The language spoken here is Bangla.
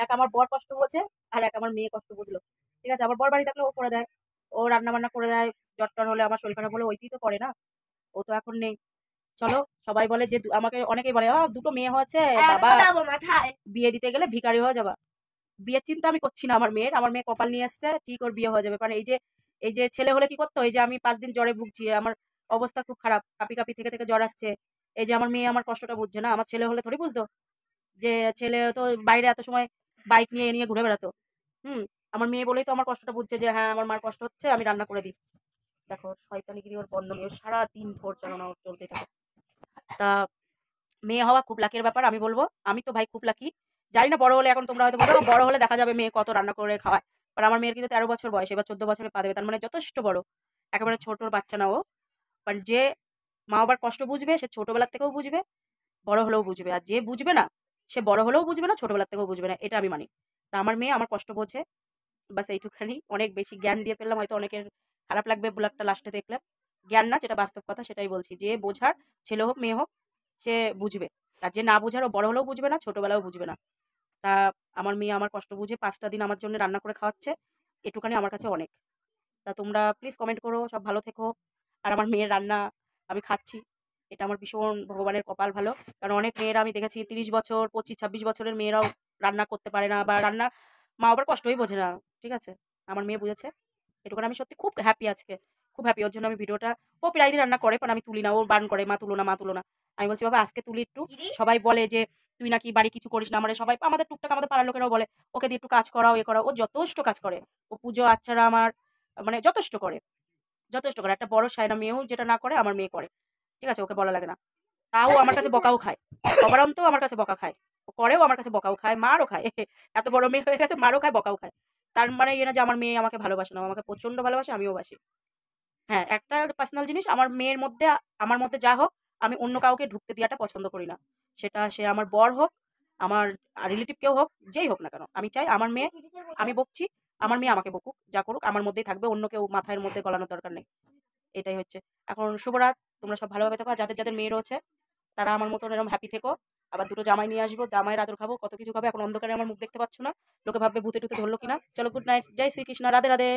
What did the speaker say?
এক আমার বর কষ্ট বোঝে, আর এক আমার মেয়ে কষ্ট বুঝলো। ঠিক আছে, আমার বর বাড়ি থাকলে ও করে দেয়, ও রান্না বান্না করে দেয়। জ্বর টর হলে, আমার শরীর খারাপ হলে ওইটি তো করে না। ও তো এখন নেই। চলো, সবাই বলে যে আমাকে অনেকেই বলে দুটো মেয়ে হয়েছে বাবা, বিয়ে দিতে গেলে ভিখারি হয়ে যাবা। বিয়ের চিন্তা আমি করছি না আমার মেয়ের। আমার মেয়ে কপাল নিয়ে এসছে, ঠিক ওর বিয়ে হয়ে যাবে। কারণ এই যে ছেলে হলে কি করতো, এই যে আমি 5 দিন জ্বরে ভুগছি, আমার অবস্থা খুব খারাপ, কাঁপি কাঁপি থেকে থেকে জ্বর আসছে। এই যে আমার মেয়ে আমার কষ্টটা বুঝছে না, আমার ছেলে হলে থোড়ি বুঝতো। যে ছেলে তো বাইরে এত সময় বাইক নিয়ে এ নিয়ে ঘুরে বেড়াতো। হুম। আমার মেয়ে বলেই তো আমার কষ্টটা বুঝছে যে হ্যাঁ আমার মার কষ্ট হচ্ছে, আমি রান্না করে দিই। দেখো শয়তানিগিরি ওর বন্ধ নেই, ওর সারাদিন ভোর চালানো ওর চলতে থাকে। তা মেয়ে হওয়া খুব লাকের ব্যাপার আমি বলবো। আমি তো ভাই খুব লাকি। জানি না বড় হলে, এখন তোমরা হয়তো বলো বড় হলে দেখা যাবে মেয়ে কত রান্না করে খাওয়ায়। আর আমার মেয়ের কিন্তু 13 বছর বয়স, এবার 14 বছরে পা দেবে, তার মানে যথেষ্ট বড়। একেবারে ছোটর বাচ্চা না ও। কারণ যে মা বাবার কষ্ট বুঝবে সে ছোটবেলার থেকেও বুঝবে, বড় হলেও বুঝবে। আর যে বুঝবে না, সে বড় হলেও বুঝবে না, ছোটবেলার থেকেও বুঝবে না, এটা আমি মানি। তা আমার মেয়ে আমার কষ্ট বোঝে, বাস এইটুখানি। অনেক বেশি জ্ঞান দিয়ে ফেললাম, হয়তো অনেকের খারাপ লাগবে ব্লগটা লাস্টে দেখলে। জ্ঞান না, যেটা বাস্তব কথা সেটাই বলছি, যে বোঝার, ছেলে হোক মেয়ে হোক, সে বুঝবে। আর যে না বোঝার, ও বড় হলেও বুঝবে না, ছোটবেলাও বুঝবে না। তা আমার মেয়ে আমার কষ্ট বুঝে 5টা দিন আমার জন্য রান্না করে খাওয়াচ্ছে, এটুখানি আমার কাছে অনেক। তা তোমরা প্লিজ কমেন্ট করো, সব ভালো থেকো। আর আমার মেয়ের রান্না আমি খাচ্ছি, এটা আমার ভীষণ ভগবানের কপাল ভালো। কারণ অনেক মেয়েরা আমি দেখেছি 30 বছর, 25-26 বছরের মেয়েরাও রান্না করতে পারে না, বা রান্না মা আবার কষ্টই বোঝে না। ঠিক আছে, আমার মেয়ে বুঝেছে, এটুকুন আমি সত্যি খুব হ্যাপি আজকে, খুব হ্যাপি। ওর জন্য আমি ভিডিওটা, ও প্রায় দিন রান্না করে কারণ আমি তুলি না, ও বারণ করে মা তুলো না, মা তুলো না। আমি বলছি বাবা আজকে তুলি একটু। সবাই বলে যে তুই নাকি বাড়ি কিছু করিস না, মানে সবাই আমাদের টুকটাক আমাদের পাড়ার লোকেরাও বলে ওকে দিয়ে একটু কাজ করাও, এ করাও। ও যথেষ্ট কাজ করে, ও পুজো আচ্চারা আমার মানে যথেষ্ট করে, যথেষ্ট করে। একটা বড় সায়না মেয়েও যেটা না করে আমার মেয়ে করে। ঠিক আছে, ওকে বলা লাগে না। তাও আমার কাছে বকাও খায়, অবারন্ত আমার কাছে বকা খায়। ও করেও, আমার কাছে বকাও খায়, মারও খায়। এত বড় মেয়ে হয়ে গেছে, মারও খায়, বকাও খায়। তার মানে ইয়ে না যে আমার মেয়ে আমাকে ভালোবাসে না, ও আমাকে প্রচন্ড ভালোবাসে, আমিও বাসি। হ্যাঁ, একটা পার্সোনাল জিনিস, আমার মেয়ের মধ্যে, আমার মধ্যে যা হোক, আমি অন্য কাউকে ঢুকতে দেওয়াটা পছন্দ করি না। সেটা সে আমার বর হোক, আমার রিলেটিভ কেউ হোক, যেই হোক না কেন, আমি চাই আমার মেয়ে, আমি বকছি, আমার মেয়ে আমাকে বকুক, যা করুক আমার মধ্যেই থাকবে, অন্য কেউ মাথার মধ্যে গলানোর দরকার নেই। এটাই হচ্ছে। এখন শুভরাত, তোমরা সব ভালোভাবে থাকো। আর যাদের যাদের মেয়ে রয়েছে তারা আমার মতন এরকম হ্যাপি থেকো। আবার দুটো জামাই নিয়ে আসবো, জামাইয়ের আদর খাবো, কত কিছু খাবো। এখন অন্ধকারে আমার মুখ দেখতে পাচ্ছ না, লোকে ভাববে ভূতে টুতে ধরলো কিনা। চলো, গুড নাইট, জয় শ্রীকৃষ্ণ, রাধে রাধে।